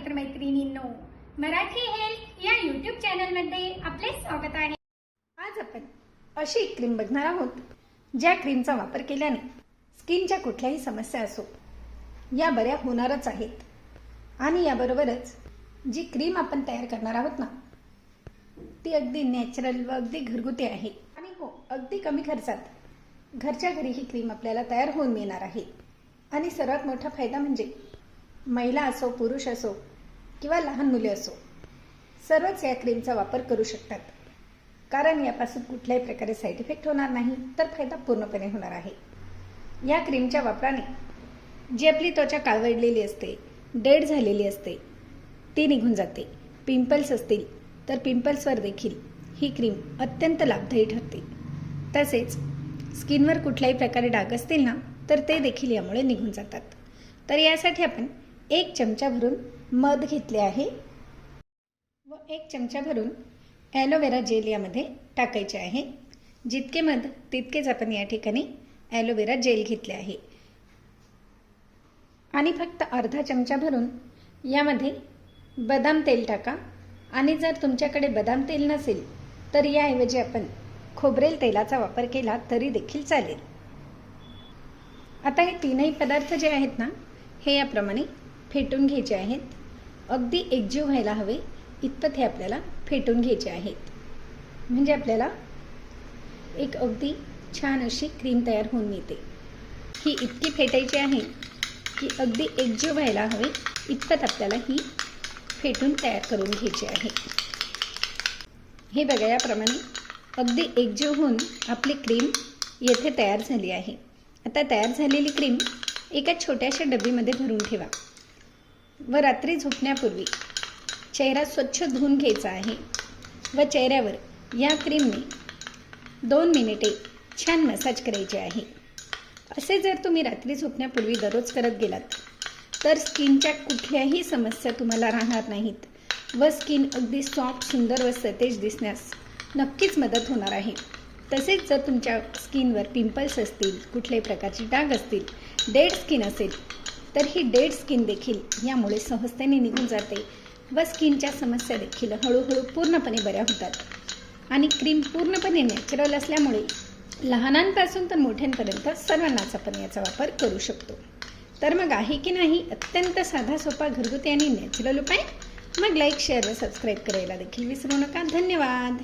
मित्रमैत्रिणींनो, Marathi health या YouTube चॅनलमध्ये आपले स्वागत आहे। आज आपण अशी एक क्रीम बघणार आहोत ज्या क्रीमचा वापर केल्याने स्किनच्या कुठल्याही समस्या असो या बऱ्या होणारच आहेत। आणि याबरोबरच जी क्रीम आपण तयार करणार आहोत ना ती अगदी नॅचरल व अगदी घरगुती आहे आणि हो अगदी कमी खर्चात घरच्या घरी ही क्रीम आपल्याला तयार होऊन मिळणार आहे। आणि सर्वात मोठा फायदा म्हणजे महिला असो पुरुष असो किंवा लहान मुले असो सर्वच या क्रीमचा वापर करू शकतात, कारण यापासून कुठल्याही प्रकारे साईड इफेक्ट होणार नाही तर फायदा पूर्णपणे होणार आहे। या क्रीमच्या वापराने जी आपली त्वचा काळवडलेली असते, डेड झालेली असते ती निघून जाते। पिंपल्स असतील तर पिंपल्सवर देखील ही क्रीम अत्यंत लाभदायी ठरते। तसेच स्किनवर कुठल्याही प्रकारे डाग असतील ना तर ते देखील यामुळे निघून जातात। तर यासाठी आपण 1 चमचा भरून मध घेतले आहे व 1 चमचा भरून ॲलोवेरा जेल यामध्ये टाकायचे आहे। जितके मध तितकेच आपण या ठिकाणी ॲलोवेरा जेल घेतले आहे आणि फक्त अर्धा चमचा भरून यामध्ये बदाम तेल टाका। आणि जर तुमच्याकडे बदाम तेल नसेल तर याऐवजी आपण खोबरेल तेलाचा वापर केला तरी देखील चालेल। आता हे तीनही पदार्थ जे आहेत ना हे याप्रमाणे फेटून घ्यायचे आहेत। अगदी एकजीव व्हायला हवे इतपत हे आपल्याला फेटून घ्यायचे आहेत, म्हणजे आपल्याला एक अगदी छान अशी क्रीम तयार होऊन मिळते। ही इतकी फेटायची आहे की अगदी एकजीव व्हायला हवे इतपत आपल्याला ही फेटून तयार करून घ्यायची आहे। हे बघा याप्रमाणे अगदी एकजीव होऊन आपली क्रीम येथे तयार झाली आहे। आता तयार झालेली क्रीम एका छोट्याशा डबीमध्ये भरून ठेवा व रात्री झोपण्यापूर्वी चेहरा स्वच्छ धुवून घ्यायचा आहे व चेहऱ्यावर या क्रीमने 2 मिनिटे छान मसाज करायचे आहे। असे जर तुम्ही रात्री झोपण्यापूर्वी दररोज करत गेलात तर स्किनच्या कुठल्याही समस्या तुम्हाला राहणार नाहीत व स्किन अगदी सॉफ्ट सुंदर व सतेज दिसण्यास नक्कीच मदत होणार आहे। तसेच जर तुमच्या स्किनवर पिंपल्स असतील, कुठल्याही प्रकारचे डाग असतील, डेड स्किन असेल तर ही डेड स्किन देखील यामुळे सहजतेने निघून जाते व स्किनच्या समस्या देखील हळूहळू पूर्णपणे बऱ्या होतात। आणि क्रीम पूर्णपणे नॅचरल असल्यामुळे लहानांपासून तर मोठ्यांपर्यंत सर्वांनाच आपण याचा वापर करू शकतो। तर मग आहे की नाही अत्यंत साधा सोपा घरगुती आणि नॅचरल उपाय? मग लाईक, शेअर व सबस्क्राईब करायला देखील विसरू नका। धन्यवाद।